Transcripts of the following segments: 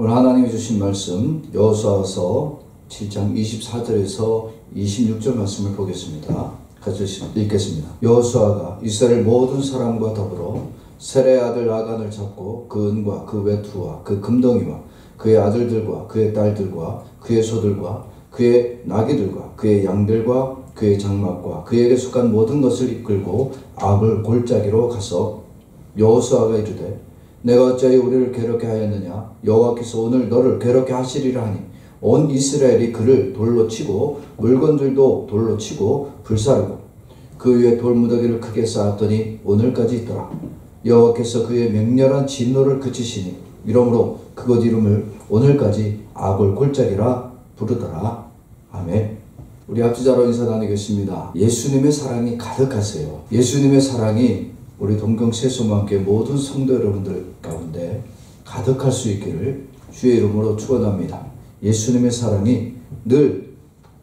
오늘 하나님이 주신 말씀 여호수아서 7장 24절에서 26절 말씀을 보겠습니다. 같이 읽겠습니다. 여호수아가 이스라엘 모든 사람과 더불어 셀의 아들 아간을 잡고 그 은과 그 외투와 그 금덩이와 그의 아들들과 그의 딸들과 그의 소들과 그의 나귀들과 그의 양들과 그의 장막과 그에게 속한 모든 것을 이끌고 악을 골짜기로 가서 여호수아가 이르되 내가 어찌하여 우리를 괴롭게 하였느냐? 여호와께서 오늘 너를 괴롭게 하시리라 하니 온 이스라엘이 그를 돌로 치고 물건들도 돌로 치고 불사르고 그 위에 돌무더기를 크게 쌓았더니 오늘까지 있더라. 여호와께서 그의 맹렬한 진노를 그치시니 이러므로 그곳 이름을 오늘까지 악을 골짜기라 부르더라. 아멘. 우리 앞지자로 인사 나누겠습니다. 예수님의 사랑이 가득하세요. 예수님의 사랑이 우리 동경세소만교회 모든 성도 여러분들 가운데 가득할 수 있기를 주의 이름으로 축원합니다. 예수님의 사랑이 늘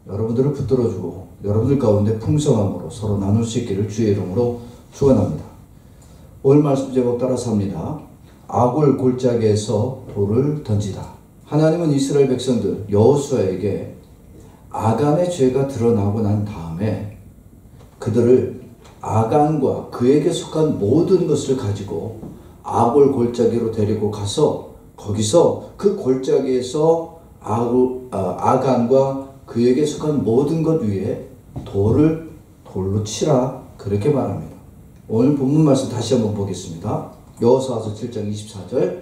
여러분들을 붙들어주고 여러분들 가운데 풍성함으로 서로 나눌 수 있기를 주의 이름으로 축원합니다. 오늘 말씀 제목 따라서 합니다. 악을 골짜기에서 돌을 던지다. 하나님은 이스라엘 백성들 여호수아에게 아간의 죄가 드러나고 난 다음에 그들을 아간과 그에게 속한 모든 것을 가지고 악을 골짜기로 데리고 가서 거기서 그 골짜기에서 아간과 그에게 속한 모든 것 위에 돌로 치라 그렇게 말합니다. 오늘 본문 말씀 다시 한번 보겠습니다. 여호수아서 7장 24절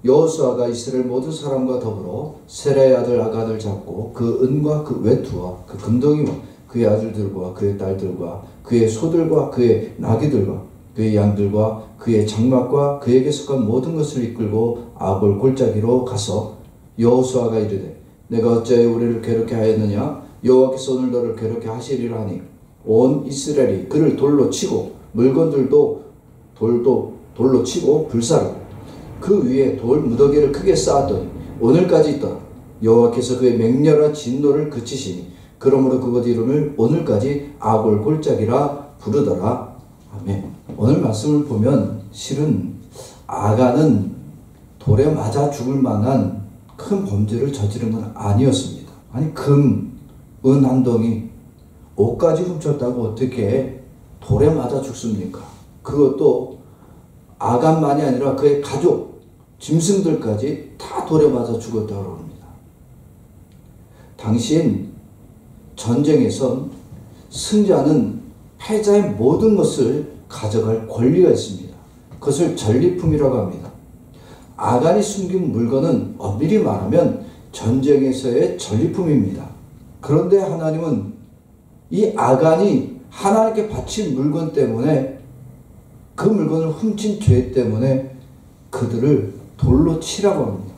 여호수아가 이스라엘 모든 사람과 더불어 셀의 아들 아간을 잡고 그 은과 그 외투와 그 금덩이와 그의 아들들과 그의 딸들과 그의 소들과 그의 나귀들과 그의 양들과 그의 장막과 그에게 속한 모든 것을 이끌고 악을 골짜기로 가서 여호수아가 이르되 내가 어찌하여 우리를 괴롭게 하였느냐? 여호와께서 오늘 너를 괴롭게 하시리라 하니 온 이스라엘이 그를 돌로 치고 물건들도 돌로 치고 불사르고 그 위에 돌 무더기를 크게 쌓았더니 오늘까지 있더라. 여호와께서 그의 맹렬한 진노를 그치시니 그러므로 그곳 이름을 오늘까지 악을 골짜기라 부르더라. 아멘. 오늘 말씀을 보면 실은 아간은 돌에 맞아 죽을 만한 큰 범죄를 저지른 건 아니었습니다. 아니 금, 은 한 덩이, 옷까지 훔쳤다고 어떻게 돌에 맞아 죽습니까? 그것도 아간만이 아니라 그의 가족, 짐승들까지 다 돌에 맞아 죽었다고 합니다. 당시엔 전쟁에선 승자는 패자의 모든 것을 가져갈 권리가 있습니다. 그것을 전리품이라고 합니다. 아간이 숨긴 물건은 엄밀히 말하면 전쟁에서의 전리품입니다. 그런데 하나님은 이 아간이 하나님께 바친 물건 때문에 그 물건을 훔친 죄 때문에 그들을 돌로 치라고 합니다.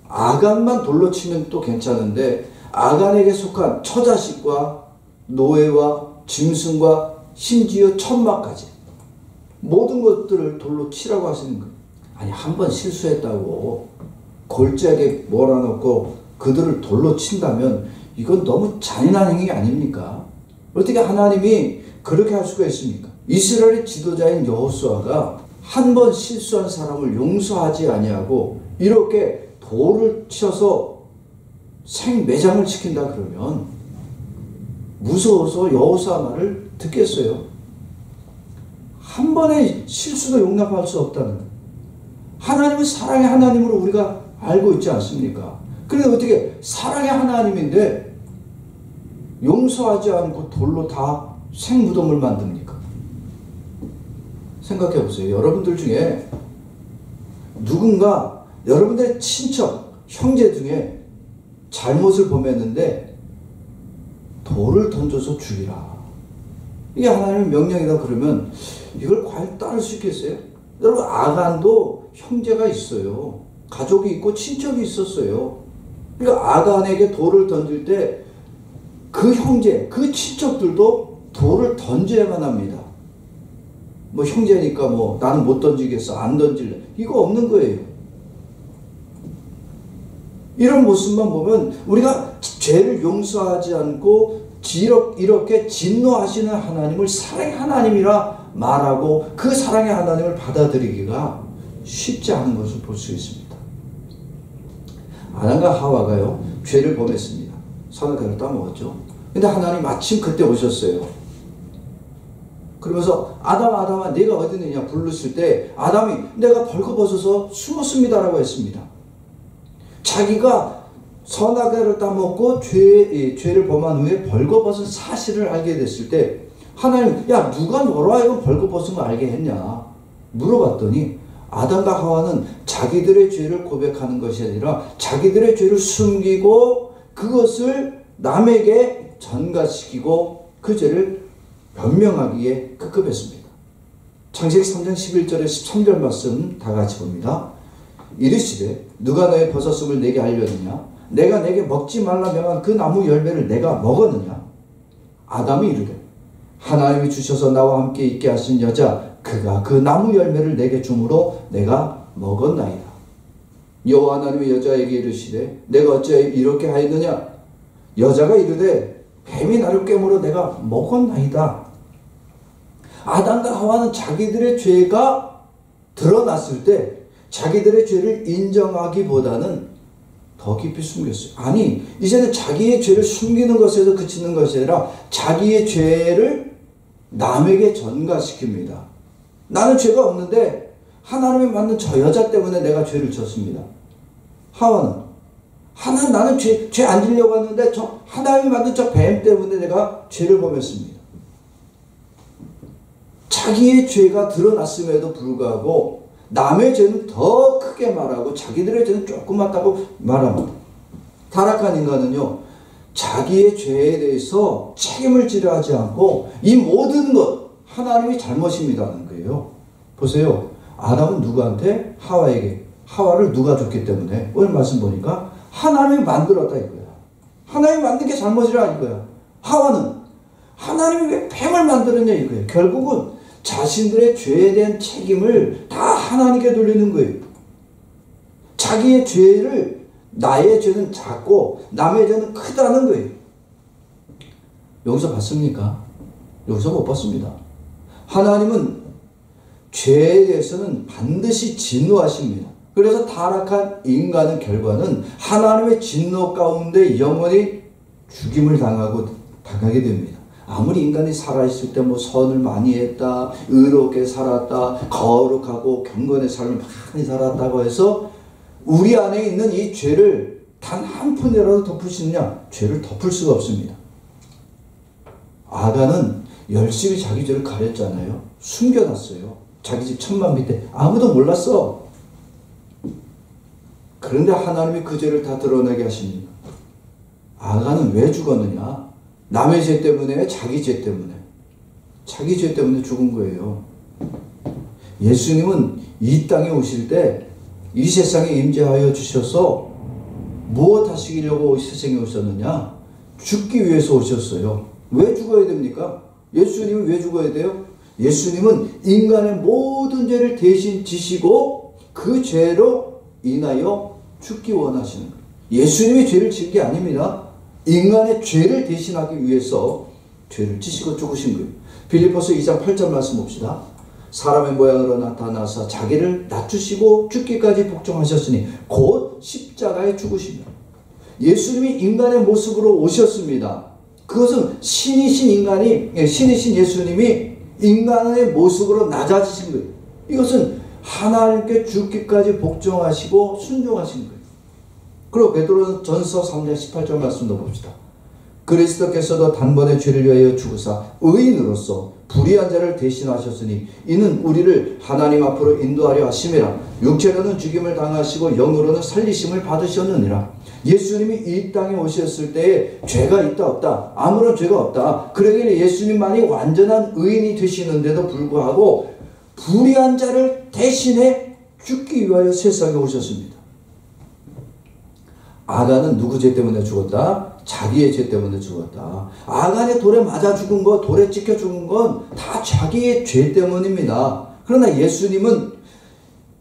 아간만 돌로 치면 또 괜찮은데 아간에게 속한 처자식과 노예와 짐승과 심지어 천마까지 모든 것들을 돌로 치라고 하시는 거예요. 아니 한 번 실수했다고 골짜기에 몰아넣고 그들을 돌로 친다면 이건 너무 잔인한 행위 아닙니까? 어떻게 하나님이 그렇게 할 수가 있습니까? 이스라엘의 지도자인 여호수아가 한 번 실수한 사람을 용서하지 아니하고 이렇게 돌을 쳐서 생매장을 시킨다 그러면 무서워서 여호수아 말을 듣겠어요? 한 번의 실수도 용납할 수 없다는 거예요. 하나님은 사랑의 하나님으로 우리가 알고 있지 않습니까? 그런데 어떻게 사랑의 하나님인데 용서하지 않고 돌로 다 생무덤을 만듭니까? 생각해 보세요. 여러분들 중에 누군가 여러분들의 친척, 형제 중에 잘못을 범했는데 돌을 던져서 죽이라. 이게 하나님의 명령이다 그러면 이걸 과연 따를 수 있겠어요? 여러분 아간도 형제가 있어요. 가족이 있고 친척이 있었어요. 그러니까 아간에게 돌을 던질 때 그 형제, 그 친척들도 돌을 던져야만 합니다. 뭐 형제니까 뭐 나는 못 던지겠어, 안 던질래, 이거 없는 거예요. 이런 모습만 보면 우리가 죄를 용서하지 않고 이렇게 진노하시는 하나님을 사랑의 하나님이라 말하고 그 사랑의 하나님을 받아들이기가 쉽지 않은 것을 볼 수 있습니다. 아담과 하와가요, 죄를 범했습니다. 선악과를 따먹었죠. 근데 하나님 마침 그때 오셨어요. 그러면서 아담아 네가 어디 있느냐 부르실 때 아담이 내가 벌거벗어서 숨었습니다라고 했습니다. 자기가 선악과를 따먹고 죄를 범한 후에 벌거벗은 사실을 알게 됐을 때 하나님, 야 누가 너로 하여금 벌거벗은 거 알게 했냐 물어봤더니 아담과 하와는 자기들의 죄를 고백하는 것이 아니라 자기들의 죄를 숨기고 그것을 남에게 전가시키고 그 죄를 변명하기에 급급했습니다. 창세기 3장 11절에 13절 말씀 다 같이 봅니다. 이르시되 누가 너의 버섯음을 내게 알렸느냐 내가 내게 먹지 말라 명한 그 나무 열매를 내가 먹었느냐. 아담이 이르되 하나님이 주셔서 나와 함께 있게 하신 여자 그가 그 나무 열매를 내게 주므로 내가 먹었나이다. 여호와 하나님이 여자에게 이르시되 내가 어찌 이렇게 하였느냐. 여자가 이르되 뱀이 나를 꿰물어 내가 먹었나이다. 아담과 하와는 자기들의 죄가 드러났을 때 자기들의 죄를 인정하기보다는 더 깊이 숨겼어요. 아니 이제는 자기의 죄를 숨기는 것에서 그치는 것이 아니라 자기의 죄를 남에게 전가시킵니다. 나는 죄가 없는데 하나님이 만든 저 여자 때문에 내가 죄를 졌습니다. 하와는 나는 죄 안 지려고 하는데 저 하나님이 만든 저 뱀 때문에 내가 죄를 범했습니다. 자기의 죄가 드러났음에도 불구하고 남의 죄는 더 크게 말하고 자기들의 죄는 조그맣다고 말합니다. 타락한 인간은요, 자기의 죄에 대해서 책임을 지려 하지 않고 이 모든 것 하나님이 잘못입니다는 거예요. 보세요. 아담은 누구한테? 하와에게. 하와를 누가 줬기 때문에 오늘 말씀 보니까 하나님이 만들었다 이거야. 하나님이 만든 게 잘못이라 이거야. 하와는 하나님이 왜 뱀을 만들었냐 이거예요. 결국은 자신들의 죄에 대한 책임을 다 하나님께 돌리는 거예요. 자기의 죄를 나의 죄는 작고 남의 죄는 크다는 거예요. 여기서 봤습니까? 여기서 못 봤습니다. 하나님은 죄에 대해서는 반드시 진노하십니다. 그래서 타락한 인간의 결과는 하나님의 진노 가운데 영원히 죽임을 당하게 됩니다. 아무리 인간이 살아있을 때 뭐 선을 많이 했다, 의롭게 살았다, 거룩하고 경건의 삶을 많이 살았다고 해서 우리 안에 있는 이 죄를 단 한 푼이라도 덮을 수 있느냐? 죄를 덮을 수가 없습니다. 아간은 열심히 자기 죄를 가렸잖아요. 숨겨놨어요. 자기 집 천막 밑에 아무도 몰랐어. 그런데 하나님이 그 죄를 다 드러나게 하십니다. 아간은 왜 죽었느냐? 남의 죄 때문에, 자기 죄 때문에. 자기 죄 때문에 죽은 거예요. 예수님은 이 땅에 오실 때 이 세상에 임재하여 주셔서 무엇 하시려고 세상에 오셨느냐? 죽기 위해서 오셨어요. 왜 죽어야 됩니까? 예수님은 왜 죽어야 돼요? 예수님은 인간의 모든 죄를 대신 지시고 그 죄로 인하여 죽기 원하시는 거예요. 예수님이 죄를 진 게 아닙니다. 인간의 죄를 대신하기 위해서 죄를 지시고 죽으신 거예요. 빌립보서 2장 8절 말씀 봅시다. 사람의 모양으로 나타나사 자기를 낮추시고 죽기까지 복종하셨으니 곧 십자가에 죽으십니다. 예수님이 인간의 모습으로 오셨습니다. 그것은 신이신 예수님이 인간의 모습으로 낮아지신 거예요. 이것은 하나님께 죽기까지 복종하시고 순종하신 거예요. 그리고 베드로전서 3장 18절 말씀도 봅시다. 그리스도께서도 단번에 죄를 위하여 죽으사 의인으로서 불의한 자를 대신하셨으니 이는 우리를 하나님 앞으로 인도하려 하심이라. 육체로는 죽임을 당하시고 영으로는 살리심을 받으셨느니라. 예수님이 이 땅에 오셨을 때에 죄가 있다 없다? 아무런 죄가 없다. 그러기에 예수님만이 완전한 의인이 되시는데도 불구하고 불의한 자를 대신해 죽기 위하여 세상에 오셨습니다. 아간은 누구 죄 때문에 죽었다? 자기의 죄 때문에 죽었다. 아간의 돌에 맞아 죽은 거, 돌에 찍혀 죽은 건 다 자기의 죄 때문입니다. 그러나 예수님은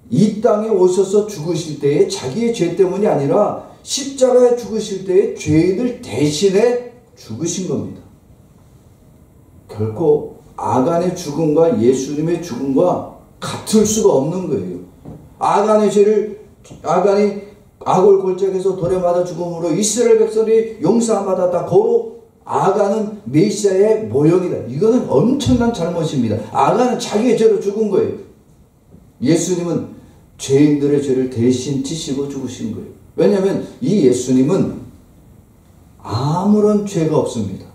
이 땅에 오셔서 죽으실 때에 자기의 죄 때문이 아니라 십자가에 죽으실 때에 죄인을 대신해 죽으신 겁니다. 결코 아간의 죽음과 예수님의 죽음과 같을 수가 없는 거예요. 아간이 아골 골짜기에서 돌에 맞아 죽음으로 이스라엘 백성이 용서함 받았다. 고로 아간은 메시아의 모형이다. 이거는 엄청난 잘못입니다. 아간은 자기의 죄로 죽은 거예요. 예수님은 죄인들의 죄를 대신 지시고 죽으신 거예요. 왜냐하면 이 예수님은 아무런 죄가 없습니다.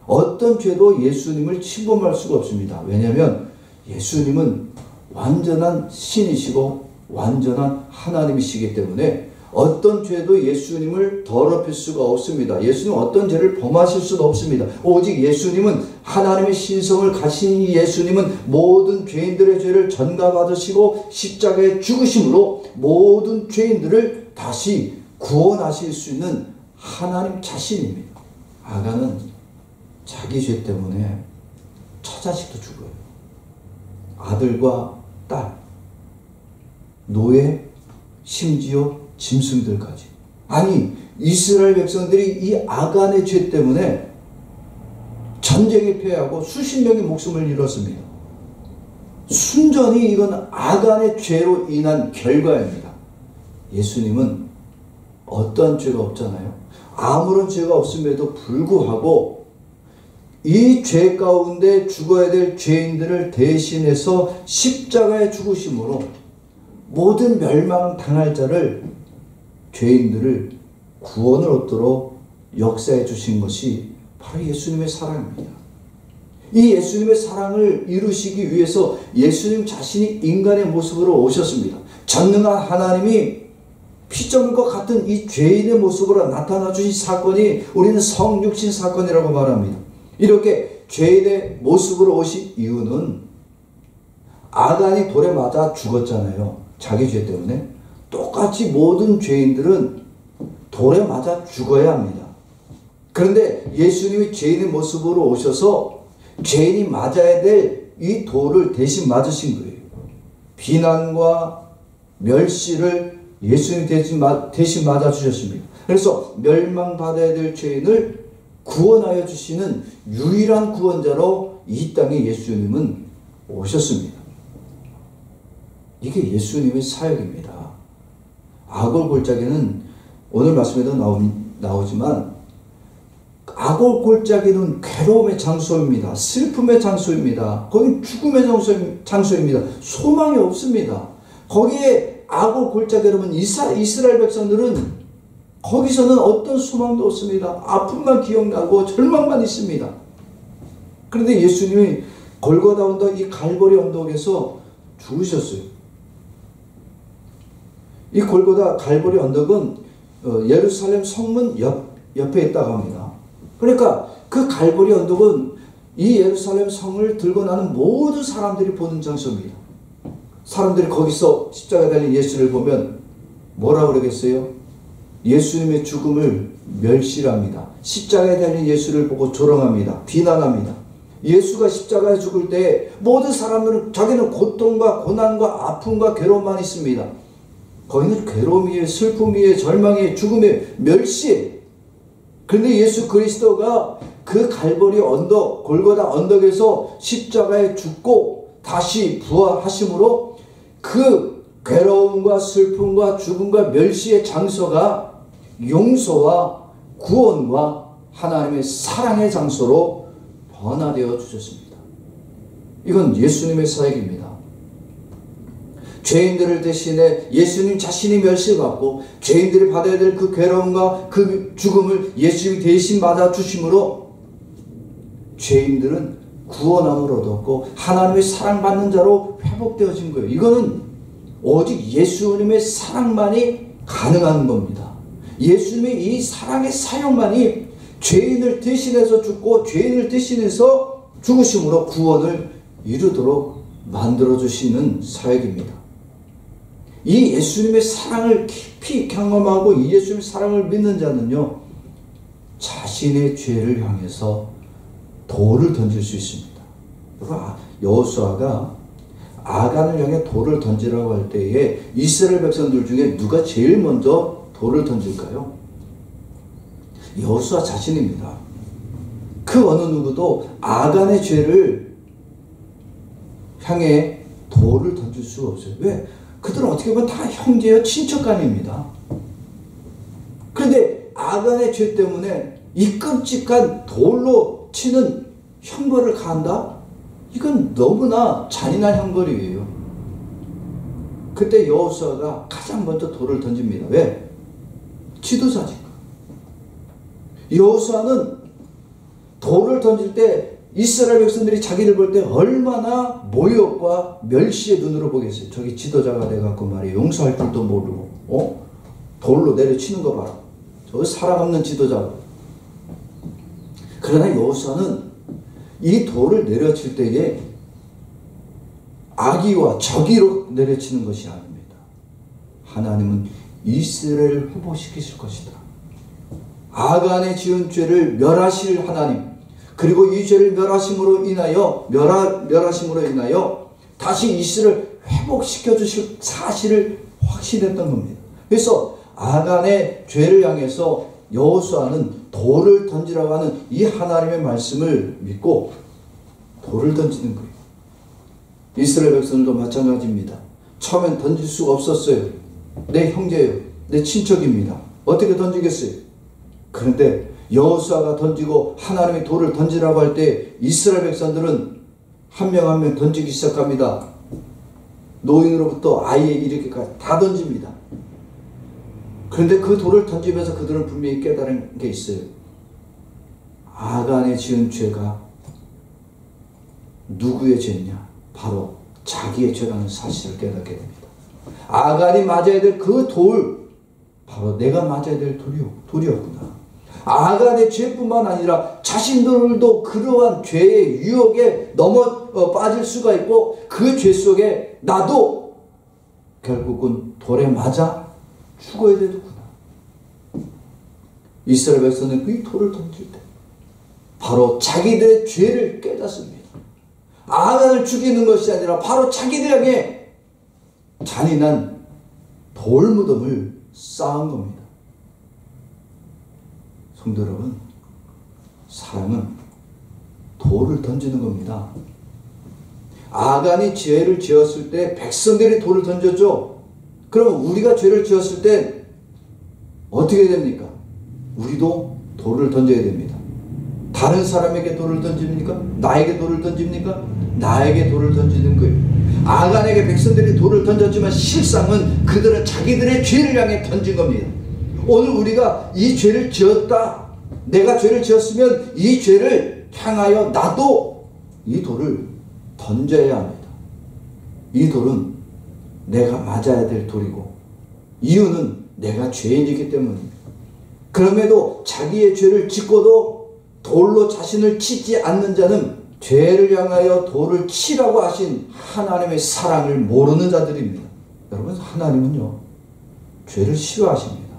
어떤 죄도 예수님을 침범할 수가 없습니다. 왜냐하면 예수님은 완전한 신이시고 완전한 하나님이시기 때문에 어떤 죄도 예수님을 더럽힐 수가 없습니다. 예수님은 어떤 죄를 범하실 수도 없습니다. 오직 예수님은 하나님의 신성을 가신 이 예수님은 모든 죄인들의 죄를 전가받으시고 십자가에 죽으심으로 모든 죄인들을 다시 구원하실 수 있는 하나님 자신입니다. 아간은 자기 죄 때문에 처자식도 죽어요. 아들과 딸, 노예, 심지어 짐승들까지. 아니, 이스라엘 백성들이 이 아간의 죄 때문에 전쟁에 패하고 수십 명의 목숨을 잃었습니다. 순전히 이건 아간의 죄로 인한 결과입니다. 예수님은 어떤 죄가 없잖아요. 아무런 죄가 없음에도 불구하고 이 죄 가운데 죽어야 될 죄인들을 대신해서 십자가에 죽으심으로 모든 멸망당할 자를, 죄인들을 구원을 얻도록 역사해 주신 것이 바로 예수님의 사랑입니다. 이 예수님의 사랑을 이루시기 위해서 예수님 자신이 인간의 모습으로 오셨습니다. 전능한 하나님이 피조물과 같은 이 죄인의 모습으로 나타나 주신 사건이 우리는 성육신 사건이라고 말합니다. 이렇게 죄인의 모습으로 오신 이유는 아간이 돌에 맞아 죽었잖아요. 자기 죄 때문에. 똑같이 모든 죄인들은 돌에 맞아 죽어야 합니다. 그런데 예수님이 죄인의 모습으로 오셔서 죄인이 맞아야 될 이 돌을 대신 맞으신 거예요. 비난과 멸시를 예수님이 대신 맞아주셨습니다. 그래서 멸망받아야 될 죄인을 구원하여 주시는 유일한 구원자로 이 땅에 예수님은 오셨습니다. 이게 예수님의 사역입니다. 아골 골짜기는 오늘 말씀에도 나오지만 아골 골짜기는 괴로움의 장소입니다. 슬픔의 장소입니다. 거긴 죽음의 장소입니다. 소망이 없습니다. 거기에 아골 골짜기 여러분 이스라엘 백성들은 거기서는 어떤 소망도 없습니다. 아픔만 기억나고 절망만 있습니다. 그런데 예수님이 골고다 언덕 이 갈보리 언덕에서 죽으셨어요. 이 골고다 갈보리 언덕은 예루살렘 성문 옆에 있다고 합니다. 그러니까 그 갈보리 언덕은 이 예루살렘 성을 들고 나는 모든 사람들이 보는 장소입니다. 사람들이 거기서 십자가에 달린 예수를 보면 뭐라 그러겠어요? 예수님의 죽음을 멸시합니다. 십자가에 달린 예수를 보고 조롱합니다. 비난합니다. 예수가 십자가에 죽을 때 모든 사람들은 자기는 고통과 고난과 아픔과 괴로움만 있습니다. 거기는 괴로움이에요, 슬픔이에요, 절망이에요, 죽음이에요, 멸시예요. 그런데 예수 그리스도가 그 갈보리 언덕, 골고다 언덕에서 십자가에 죽고 다시 부활하심으로 그 괴로움과 슬픔과 죽음과 멸시의 장소가 용서와 구원과 하나님의 사랑의 장소로 변화되어 주셨습니다. 이건 예수님의 사역입니다. 죄인들을 대신해 예수님 자신이 멸시받고 죄인들이 받아야 될 그 괴로움과 그 죽음을 예수님이 대신 맞아주심으로 죄인들은 구원함을 얻었고 하나님의 사랑받는 자로 회복되어진 거예요. 이거는 오직 예수님의 사랑만이 가능한 겁니다. 예수님의 이 사랑의 사역만이 죄인을 대신해서 죽고 죄인을 대신해서 죽으심으로 구원을 이루도록 만들어주시는 사역입니다. 이 예수님의 사랑을 깊이 경험하고 이 예수님의 사랑을 믿는 자는요, 자신의 죄를 향해서 돌을 던질 수 있습니다. 여호수아가 아간을 향해 돌을 던지라고 할 때에 이스라엘 백성들 중에 누가 제일 먼저 돌을 던질까요? 여호수아 자신입니다. 그 어느 누구도 아간의 죄를 향해 돌을 던질 수가 없어요. 왜? 그들은 어떻게 보면 다 형제여 친척간입니다. 아간의 죄 때문에 이 끔찍한 돌로 치는 형벌을 가한다? 이건 너무나 잔인한 형벌이에요. 그때 여호수아가 가장 먼저 돌을 던집니다. 왜? 지도자니까. 여호수아는 돌을 던질 때 이스라엘 백성들이 자기를 볼 때 얼마나 모욕과 멸시의 눈으로 보겠어요. 저기 지도자가 돼갖고 말이에요. 용서할 줄도 모르고 돌로 내려치는 거 봐라. 저 사람 없는 지도자. 그러나 여호수아는 이 돌을 내려칠 때에 악의와 적의로 내려치는 것이 아닙니다. 하나님은 이스라엘을 회복시키실 것이다. 아간의 지은 죄를 멸하실 하나님, 그리고 이 죄를 멸하심으로 인하여 다시 이스라엘을 회복시켜 주실 사실을 확신했던 겁니다. 그래서 아간의 죄를 향해서 여호수아는 돌을 던지라고 하는 이 하나님의 말씀을 믿고 돌을 던지는 거예요. 이스라엘 백성들도 마찬가지입니다. 처음엔 던질 수가 없었어요. 내 형제예요. 내 친척입니다. 어떻게 던지겠어요? 그런데 여호수아가 던지고 하나님이 돌을 던지라고 할 때 이스라엘 백성들은 한 명 한 명 던지기 시작합니다. 노인으로부터 아이에 이르기까지 다 던집니다. 그런데 그 돌을 던지면서 그들은 분명히 깨달은 게 있어요. 아간의 지은 죄가 누구의 죄냐? 바로 자기의 죄라는 사실을 깨닫게 됩니다. 아간이 맞아야 될 그 돌, 바로 내가 맞아야 될 돌이었구나. 아간의 죄뿐만 아니라 자신들도 그러한 죄의 유혹에 빠질 수가 있고 그 죄 속에 나도 결국은 돌에 맞아 죽어야 되는구나. 이스라엘 백성은 그 돌을 던질 때 바로 자기들의 죄를 깨닫습니다. 아간을 죽이는 것이 아니라 바로 자기들에게 잔인한 돌무덤을 쌓은 겁니다. 성도 여러분, 사랑은 돌을 던지는 겁니다. 아간이 죄를 지었을 때 백성들이 돌을 던졌죠. 그럼 우리가 죄를 지었을 때 어떻게 됩니까? 우리도 돌을 던져야 됩니다. 다른 사람에게 돌을 던집니까? 나에게 돌을 던집니까? 나에게 돌을 던지는 거예요. 아간에게 백성들이 돌을 던졌지만 실상은 그들은 자기들의 죄를 향해 던진 겁니다. 오늘 우리가 이 죄를 지었다. 내가 죄를 지었으면 이 죄를 향하여 나도 이 돌을 던져야 합니다. 이 돌은 내가 맞아야 될 돌이고 이유는 내가 죄인이기 때문입니다. 그럼에도 자기의 죄를 짓고도 돌로 자신을 치지 않는 자는 죄를 향하여 돌을 치라고 하신 하나님의 사랑을 모르는 자들입니다. 여러분, 하나님은요, 죄를 싫어하십니다.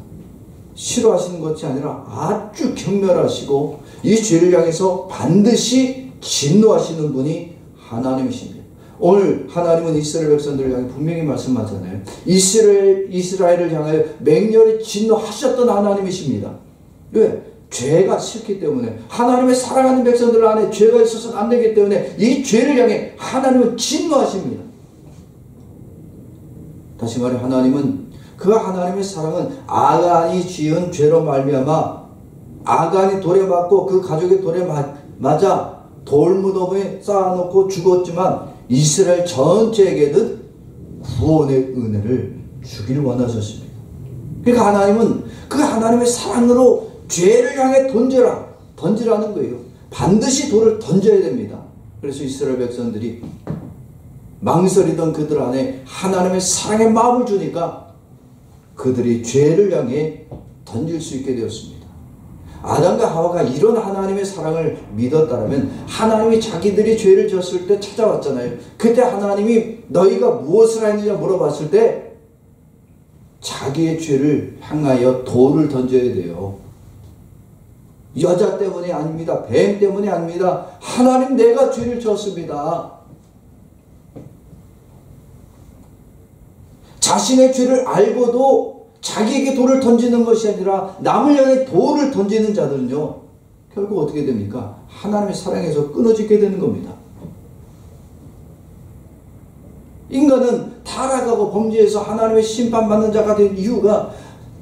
싫어하시는 것이 아니라 아주 경멸하시고 이 죄를 향해서 반드시 진노하시는 분이 하나님이십니다. 오늘 하나님은 이스라엘 백성들을 향해 분명히 말씀하잖아요. 이스라엘을 향하여 맹렬히 진노하셨던 하나님이십니다. 왜? 죄가 싫기 때문에, 하나님의 사랑하는 백성들 안에 죄가 있어서는 안 되기 때문에 이 죄를 향해 하나님은 진노하십니다. 다시 말해, 그 하나님의 사랑은 아간이 지은 죄로 말미암아 아간이 돌에 맞고 그 가족의 돌에 맞아 돌무덤에 쌓아놓고 죽었지만 이스라엘 전체에게는 구원의 은혜를 주기를 원하셨습니다. 그러니까 하나님은 그 하나님의 사랑으로 죄를 향해 던지라는 거예요. 반드시 돌을 던져야 됩니다. 그래서 이스라엘 백성들이 망설이던 그들 안에 하나님의 사랑의 마음을 주니까 그들이 죄를 향해 던질 수 있게 되었습니다. 아담과 하와가 이런 하나님의 사랑을 믿었다면 하나님이 자기들이 죄를 지었을 때 찾아왔잖아요. 그때 하나님이 너희가 무엇을 했느냐 물어봤을 때 자기의 죄를 향하여 돌을 던져야 돼요. 여자 때문이 아닙니다. 뱀 때문이 아닙니다. 하나님, 내가 죄를 지었습니다. 자신의 죄를 알고도 자기에게 돌을 던지는 것이 아니라 남을 향해 돌을 던지는 자들은요, 결국 어떻게 됩니까? 하나님의 사랑에서 끊어지게 되는 겁니다. 인간은 타락하고 범죄해서 하나님의 심판받는 자가 된 이유가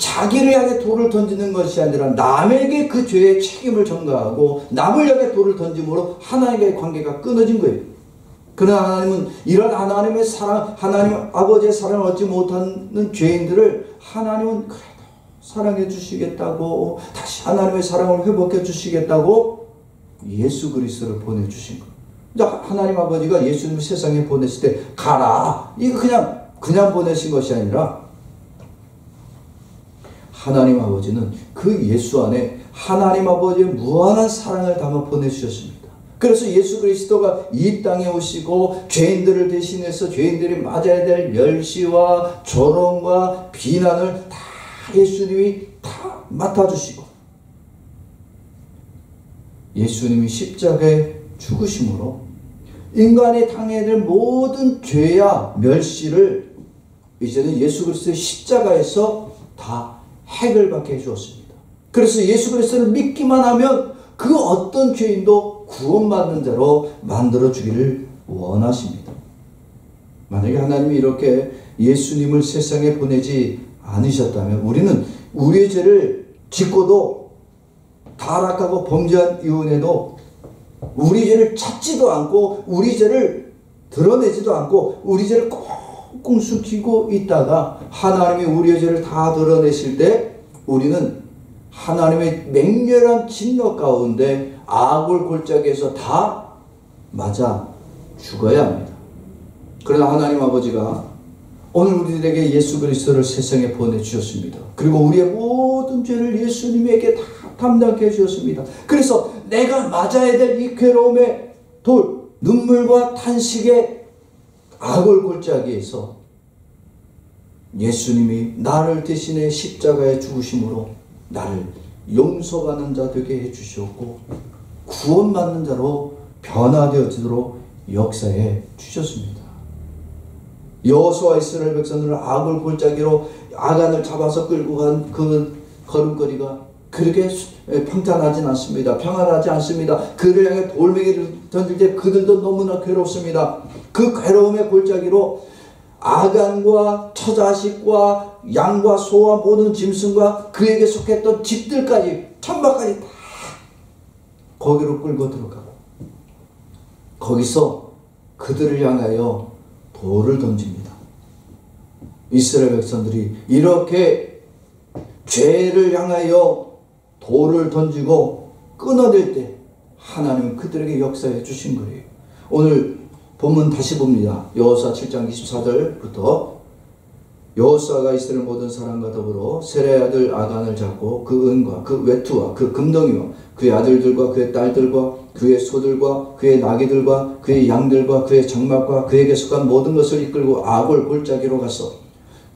자기를 향해 돌을 던지는 것이 아니라 남에게 그 죄의 책임을 전가하고 남을 향해 돌을 던짐으로 하나님과의 관계가 끊어진 거예요. 그러나 하나님은 이런 하나님의 사랑, 하나님 아버지의 사랑을 얻지 못하는 죄인들을 하나님은 그래도 사랑해 주시겠다고, 다시 하나님의 사랑을 회복해 주시겠다고 예수 그리스도를 보내주신 거예요. 하나님 아버지가 예수님을 세상에 보냈을 때 가라, 이거 그냥 보내신 것이 아니라 하나님 아버지는 그 예수 안에 하나님 아버지의 무한한 사랑을 담아 보내주셨습니다. 그래서 예수 그리스도가 이 땅에 오시고 죄인들을 대신해서 죄인들이 맞아야 될 멸시와 조롱과 비난을 다 예수님이 다 맡아주시고 예수님이 십자가에 죽으심으로 인간이 당해야 될 모든 죄와 멸시를 이제는 예수 그리스도의 십자가에서 다 해결받게 해주었습니다. 그래서 예수 그리스도를 믿기만 하면 그 어떤 죄인도 구원받는 자로 만들어주기를 원하십니다. 만약에 하나님이 이렇게 예수님을 세상에 보내지 않으셨다면 우리는 우리의 죄를 짓고도 타락하고 범죄한 이후에도 우리 죄를 찾지도 않고 우리 죄를 드러내지도 않고 우리 죄를 꽁꽁 숨기고 있다가 하나님이 우리의 죄를 다 드러내실 때 우리는 하나님의 맹렬한 진노 가운데 악을 골짜기에서 다 맞아 죽어야 합니다. 그러나 하나님 아버지가 오늘 우리들에게 예수 그리스도를 세상에 보내주셨습니다. 그리고 우리의 모든 죄를 예수님에게 다 담당케 해주셨습니다. 그래서 내가 맞아야 될 이 괴로움의 돌, 눈물과 탄식의 악을 골짜기에서 예수님이 나를 대신해 십자가에 죽으심으로 나를 용서받는 자 되게 해주셨고 구원받는 자로 변화되어지도록 역사해 주셨습니다. 여호수아와 이스라엘 백성들은 악을 골짜기로 아간을 잡아서 끌고 간 그 걸음걸이가 그렇게 평탄하진 않습니다. 평안하지 않습니다. 그를 향해 돌멩이를 던질 때 그들도 너무나 괴롭습니다. 그 괴로움의 골짜기로 아간과 처자식과 양과 소와 모든 짐승과 그에게 속했던 집들까지 천막까지 다 거기로 끌고 들어가고 거기서 그들을 향하여 돌을 던집니다. 이스라엘 백성들이 이렇게 죄를 향하여 돌을 던지고 끊어낼 때 하나님은 그들에게 역사해 주신 거예요. 오늘 본문 다시 봅니다. 여호수아 7장 24절부터 여호수아가 이스라엘 모든 사람과 더불어 세라의 아들 아간을 잡고 그 은과 그 외투와 그 금덩이와 그의 아들들과 그의 딸들과 그의 소들과 그의 나귀들과 그의 양들과 그의 장막과 그에게 속한 모든 것을 이끌고 아골 골짜기로 가서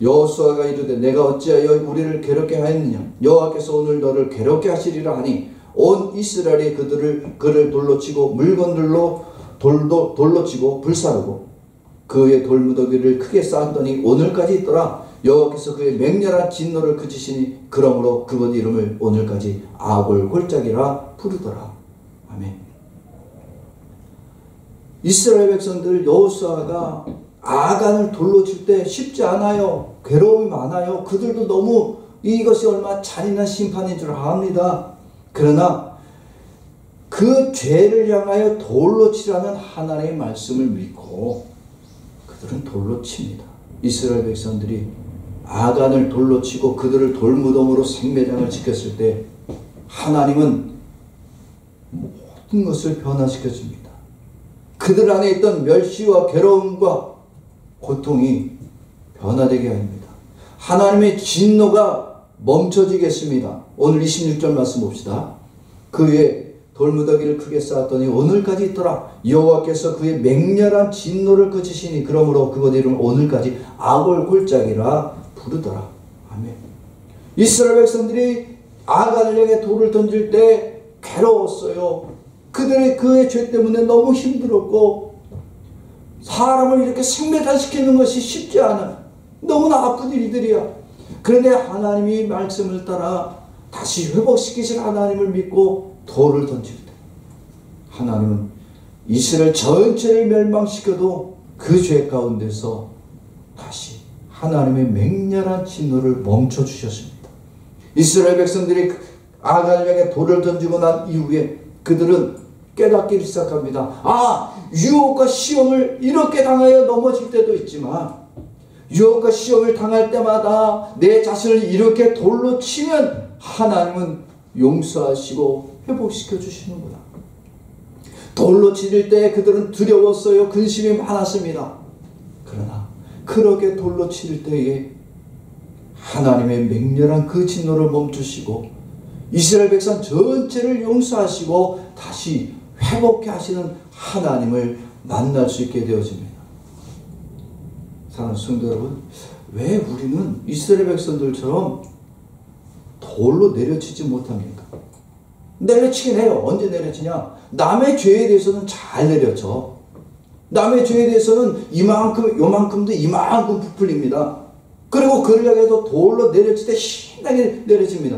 여호수아가 이르되 내가 어찌하여 우리를 괴롭게 하였느냐 여호와께서 오늘 너를 괴롭게 하시리라 하니 온 이스라엘이 그를 돌로 치고 물건들로 돌로 치고 불사르고 그의 돌무더기를 크게 쌓았더니 오늘까지 있더라. 여호와께서 그의 맹렬한 진노를 그치시니 그러므로 그곳 이름을 오늘까지 아골 골짜기라 부르더라. 아멘. 이스라엘 백성들 여호수아가 아간을 돌로 칠 때 쉽지 않아요. 괴로움이 많아요. 그들도 너무 이것이 얼마나 잔인한 심판인 줄 압니다. 그러나 그 죄를 향하여 돌로 치라는 하나님의 말씀을 믿고 그들은 돌로 칩니다. 이스라엘 백성들이 아간을 돌로 치고 그들을 돌무덤으로 생매장을 지켰을 때 하나님은 모든 것을 변화시켜 줍니다. 그들 안에 있던 멸시와 괴로움과 고통이 변화되게 합니다. 하나님의 진노가 멈춰지겠습니다. 오늘 26절 말씀 봅시다. 그의 돌무더기를 크게 쌓았더니 오늘까지 있더라. 여호와께서 그의 맹렬한 진노를 그치시니 그러므로 그곳 이름을 오늘까지 아골 골짜기라 부르더라. 아멘. 이스라엘 백성들이 아간을 향해 돌을 던질 때 괴로웠어요. 그의 죄 때문에 너무 힘들었고 사람을 이렇게 생매장시키는 것이 쉽지 않아. 너무나 아픈 일들이야. 그런데 하나님이 말씀을 따라 다시 회복시키실 하나님을 믿고 돌을 던질 때 하나님은 이스라엘 전체를 멸망시켜도 그 죄 가운데서 다시 하나님의 맹렬한 진노를 멈춰주셨습니다. 이스라엘 백성들이 아간을 향해 돌을 던지고 난 이후에 그들은 깨닫기 시작합니다. 유혹과 시험을 이렇게 당하여 넘어질 때도 있지만 유혹과 시험을 당할 때마다 내 자신을 이렇게 돌로 치면 하나님은 용서하시고 회복시켜 주시는구나. 돌로 치릴 때 그들은 두려웠어요. 근심이 많았습니다. 그러나 그렇게 돌로 치릴 때에 하나님의 맹렬한 그 진노를 멈추시고 이스라엘 백성 전체를 용서하시고 다시 회복해 하시는 하나님을 만날 수 있게 되어집니다. 사랑하는 성도 여러분, 왜 우리는 이스라엘 백성들처럼 돌로 내려치지 못합니까? 내려치긴 해요. 언제 내려치냐? 남의 죄에 대해서는 잘 내려쳐. 남의 죄에 대해서는 요만큼도 이만큼 부풀립니다. 그리고 그를 향해서 돌로 내려칠 때 신나게 내려칩니다.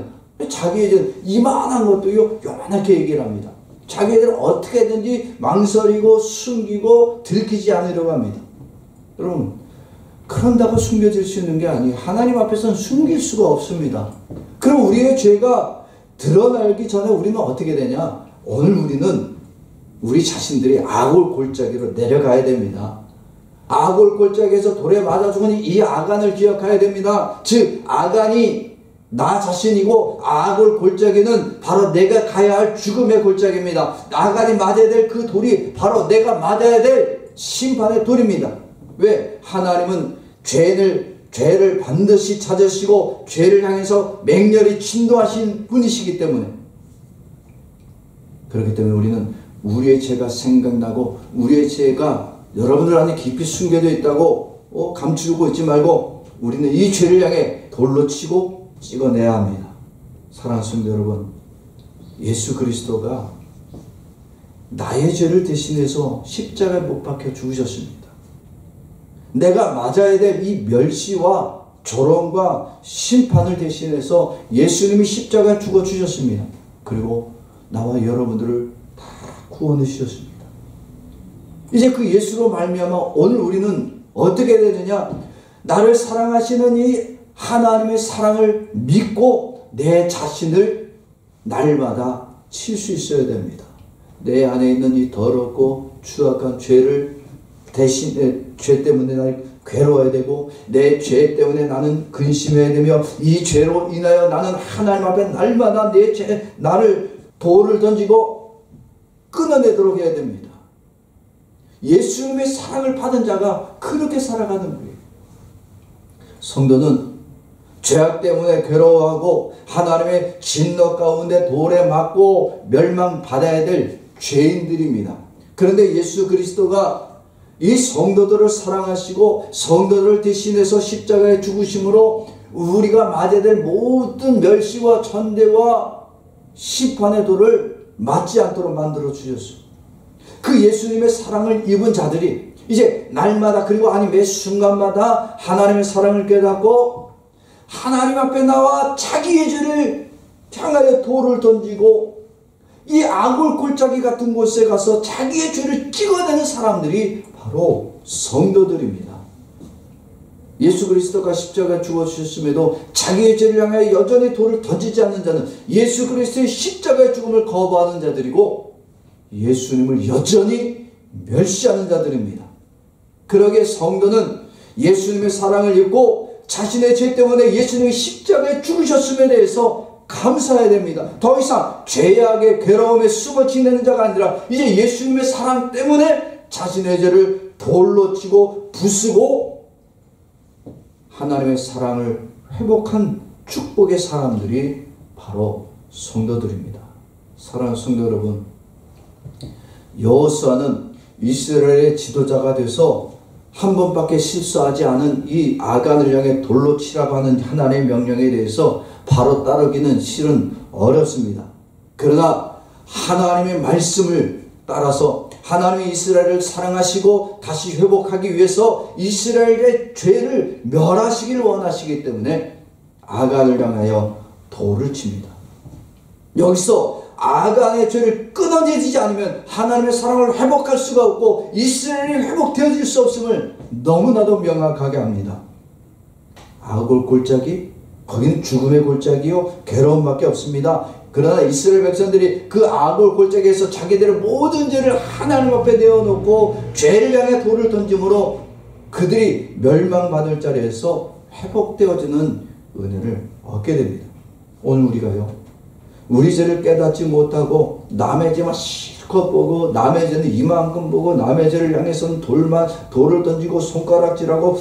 자기의 죄 이만한 것도요 요만하게 얘기를 합니다. 자기들은 어떻게든지 망설이고 숨기고 들키지 않으려고 합니다. 여러분, 그런다고 숨겨질 수 있는 게 아니에요. 하나님 앞에서는 숨길 수가 없습니다. 그럼 우리의 죄가 드러나기 전에 우리는 어떻게 되냐? 오늘 우리는 우리 자신들이 아골 골짜기로 내려가야 됩니다. 아골 골짜기에서 돌에 맞아 죽은 이 아간을 기억해야 됩니다. 즉 아간이 나 자신이고 아골 골짜기는 바로 내가 가야 할 죽음의 골짜기입니다. 아간이 맞아야 될 그 돌이 바로 내가 맞아야 될 심판의 돌입니다. 왜? 하나님은 죄를 반드시 찾으시고 죄를 향해서 맹렬히 진노하신 분이시기 때문에, 그렇기 때문에 우리는 우리의 죄가 생각나고 우리의 죄가 여러분들 안에 깊이 숨겨져 있다고 감추고 있지 말고 우리는 이 죄를 향해 돌로 치고 찍어내야 합니다. 사랑하는 성도 여러분, 예수 그리스도가 나의 죄를 대신해서 십자가에 못 박혀 죽으셨습니다. 내가 맞아야 될 이 멸시와 조롱과 심판을 대신해서 예수님이 십자가에 죽어 주셨습니다. 그리고 나와 여러분들을 다 구원해 주셨습니다. 이제 그 예수로 말미암아 오늘 우리는 어떻게 되느냐? 나를 사랑하시는 이 하나님의 사랑을 믿고 내 자신을 날마다 칠 수 있어야 됩니다. 내 안에 있는 이 더럽고 추악한 죄를 죄 때문에 날 괴로워야 되고 내 죄 때문에 나는 근심해야 되며 이 죄로 인하여 나는 하나님 앞에 날마다 나를 돌을 던지고 끊어내도록 해야 됩니다. 예수님의 사랑을 받은 자가 그렇게 살아가는 거예요. 성도는 죄악 때문에 괴로워하고 하나님의 진노 가운데 돌에 맞고 멸망받아야 될 죄인들입니다. 그런데 예수 그리스도가 이 성도들을 사랑하시고 성도들을 대신해서 십자가에 죽으심으로 우리가 맞아야 될 모든 멸시와 천대와 심판의 돌을 맞지 않도록 만들어 주셨어요. 그 예수님의 사랑을 입은 자들이 이제 날마다 그리고 매 순간마다 하나님의 사랑을 깨닫고 하나님 앞에 나와 자기의 죄를 향하여 돌을 던지고 이 아골 골짜기 같은 곳에 가서 자기의 죄를 찍어내는 사람들이 바로 성도들입니다. 예수 그리스도가 십자가에 죽어주셨음에도 자기의 죄를 향하여 여전히 돌을 던지지 않는 자는 예수 그리스도의 십자가의 죽음을 거부하는 자들이고 예수님을 여전히 멸시하는 자들입니다. 그러기에 성도는 예수님의 사랑을 입고 자신의 죄 때문에 예수님이 십자가에 죽으셨음에 대해서 감사해야 됩니다. 더 이상 죄악의 괴로움에 숨어 지내는 자가 아니라 이제 예수님의 사랑 때문에 자신의 죄를 돌로 치고 부수고 하나님의 사랑을 회복한 축복의 사람들이 바로 성도들입니다. 사랑하는 성도 여러분, 여호수아는 이스라엘의 지도자가 돼서 한 번밖에 실수하지 않은 이 아간을 향해 돌로 치라고 하는 하나님의 명령에 대해서 바로 따르기는 실은 어렵습니다. 그러나 하나님의 말씀을 따라서 하나님이 이스라엘을 사랑하시고 다시 회복하기 위해서 이스라엘의 죄를 멸하시길 원하시기 때문에 아간을 향하여 돌을 칩니다. 여기서 아간의 죄를 끊어내지 않으면 하나님의 사랑을 회복할 수가 없고 이스라엘이 회복되어질 수 없음을 너무나도 명확하게 합니다. 아골 골짜기 거기는 죽음의 골짜기요 괴로움밖에 없습니다. 그러나 이스라엘 백성들이 그 아골 골짜기에서 자기들의 모든 죄를 하나님 앞에 내어놓고 죄를 향해 돌을 던짐으로 그들이 멸망받을 자리에서 회복되어지는 은혜를 얻게 됩니다. 오늘 우리가요, 우리 죄를 깨닫지 못하고 남의 죄만 실컷 보고 남의 죄는 이만큼 보고 남의 죄를 향해서는 돌을 던지고 손가락질하고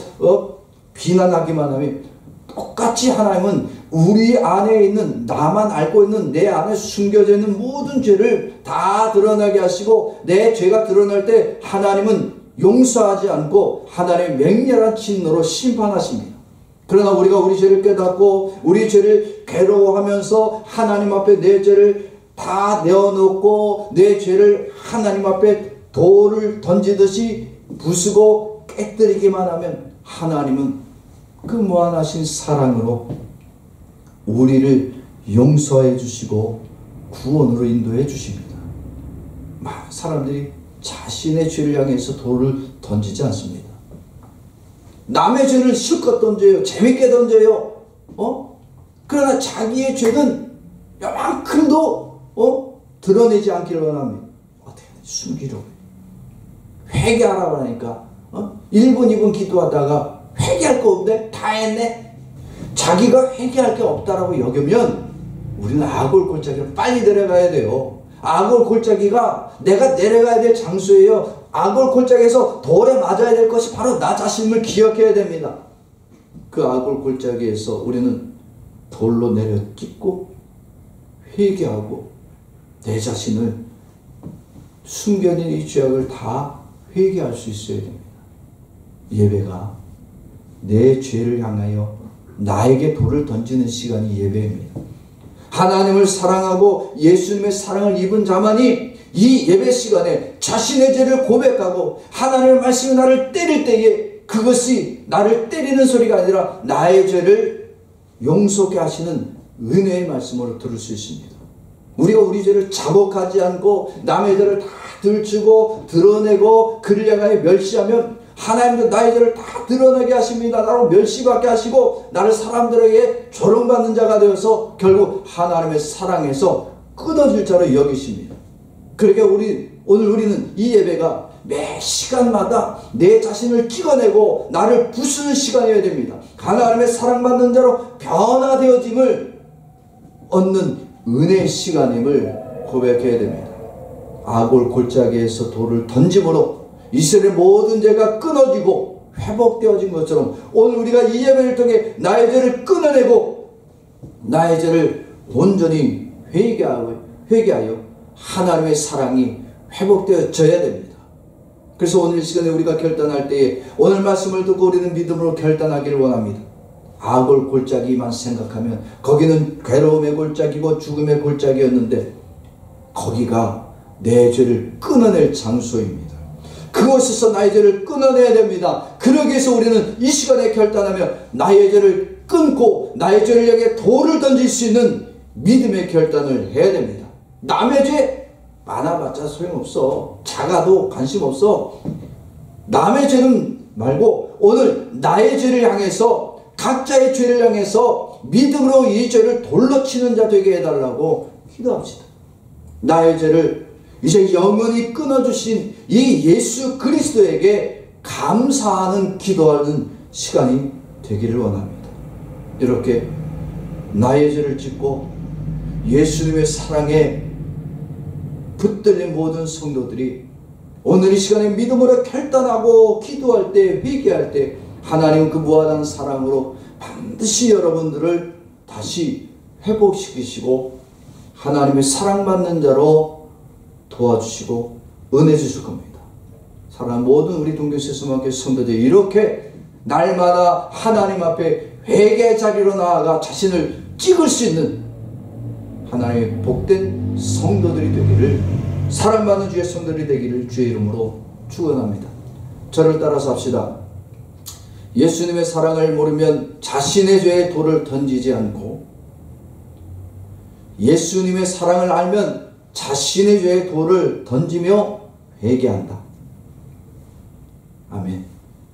비난하기만 하면 똑같이 하나님은 우리 안에 있는, 나만 알고 있는 내 안에 숨겨져 있는 모든 죄를 다 드러나게 하시고 내 죄가 드러날 때 하나님은 용서하지 않고 하나님의 맹렬한 진노로 심판하십니다. 그러나 우리가 우리 죄를 깨닫고 우리 죄를 괴로워하면서 하나님 앞에 내 죄를 다 내어놓고 내 죄를 하나님 앞에 돌을 던지듯이 부수고 깨뜨리기만 하면 하나님은 그 무한하신 사랑으로 우리를 용서해 주시고 구원으로 인도해 주십니다. 사람들이 자신의 죄를 향해서 돌을 던지지 않습니다. 남의 죄를 실컷 던져요. 재밌게 던져요. 그러나 자기의 죄는 요만큼도 드러내지 않기를 원합니다. 어떻게 숨기려고 회개하라고 하니까 1분 2분 기도하다가 회개할 거 없네? 다 했네? 자기가 회개할 게 없다라고 여기면 우리는 아골 골짜기를 빨리 내려가야 돼요. 아골 골짜기가 내가 내려가야 될 장소예요. 아골 골짜기에서 돌에 맞아야 될 것이 바로 나 자신을 기억해야 됩니다. 그 아골 골짜기에서 우리는 돌로 내려 찍고 회개하고 내 자신을 숨겨진 이 죄악을 다 회개할 수 있어야 됩니다. 예배가 내 죄를 향하여 나에게 돌을 던지는 시간이 예배입니다. 하나님을 사랑하고 예수님의 사랑을 입은 자만이 이 예배 시간에 자신의 죄를 고백하고 하나님의 말씀이 나를 때릴 때에 그것이 나를 때리는 소리가 아니라 나의 죄를 용서케 하시는 은혜의 말씀으로 들을 수 있습니다. 우리가 우리 죄를 자복하지 않고 남의 죄를 다 들추고 드러내고 그를 향하여 멸시하면 하나님도 나의 죄를 다 드러내게 하십니다. 나로 멸시받게 하시고 나를 사람들에게 조롱받는 자가 되어서 결국 하나님의 사랑에서 끊어질 자로 여기십니다. 그러니까 오늘 우리는 이 예배가 매 시간마다 내 자신을 찍어내고 나를 부수는 시간이어야 됩니다. 하나님의 사랑받는 자로 변화되어짐을 얻는 은혜의 시간임을 고백해야 됩니다. 아골 골짜기에서 돌을 던짐으로 이스라엘의 모든 죄가 끊어지고 회복되어진 것처럼 오늘 우리가 이 예배를 통해 나의 죄를 끊어내고 나의 죄를 온전히 회개하여 하나님의 사랑이 회복되어져야 됩니다. 그래서 오늘 이 시간에 우리가 결단할 때에 오늘 말씀을 듣고 우리는 믿음으로 결단하기를 원합니다. 아골 골짜기만 생각하면 거기는 괴로움의 골짜기고 죽음의 골짜기였는데 거기가 내 죄를 끊어낼 장소입니다. 그곳에서 나의 죄를 끊어내야 됩니다. 그러기 위해서 우리는 이 시간에 결단하며 나의 죄를 끊고 나의 죄를 향해 돌을 던질 수 있는 믿음의 결단을 해야 됩니다. 남의 죄 많아봤자 소용없어. 작아도 관심 없어. 남의 죄는 말고 오늘 나의 죄를 향해서 각자의 죄를 향해서 믿음으로 이 죄를 돌로 치는 자 되게 해달라고 기도합시다. 나의 죄를 이제 영원히 끊어주신 이 예수 그리스도에게 감사하는 기도하는 시간이 되기를 원합니다. 이렇게 나의 죄를 짚고 예수님의 사랑에 붙들린 모든 성도들이 오늘 이 시간에 믿음으로 결단하고 기도할 때 회개할 때 하나님은 그 무한한 사랑으로 반드시 여러분들을 다시 회복시키시고 하나님의 사랑받는 자로 도와주시고 은혜 주실 겁니다. 사랑하는 모든 우리 동교세수만교 성도들이 이렇게 날마다 하나님 앞에 회개의 자리로 나아가 자신을 찍을 수 있는 하나님의 복된 성도들이 되기를, 사랑받는 주의 성도들이 되기를 주의 이름으로 축원합니다. 저를 따라서 합시다. 예수님의 사랑을 모르면 자신의 죄에 돌을 던지지 않고 예수님의 사랑을 알면 자신의 죄에 돌을 던지며 회개한다. 아멘.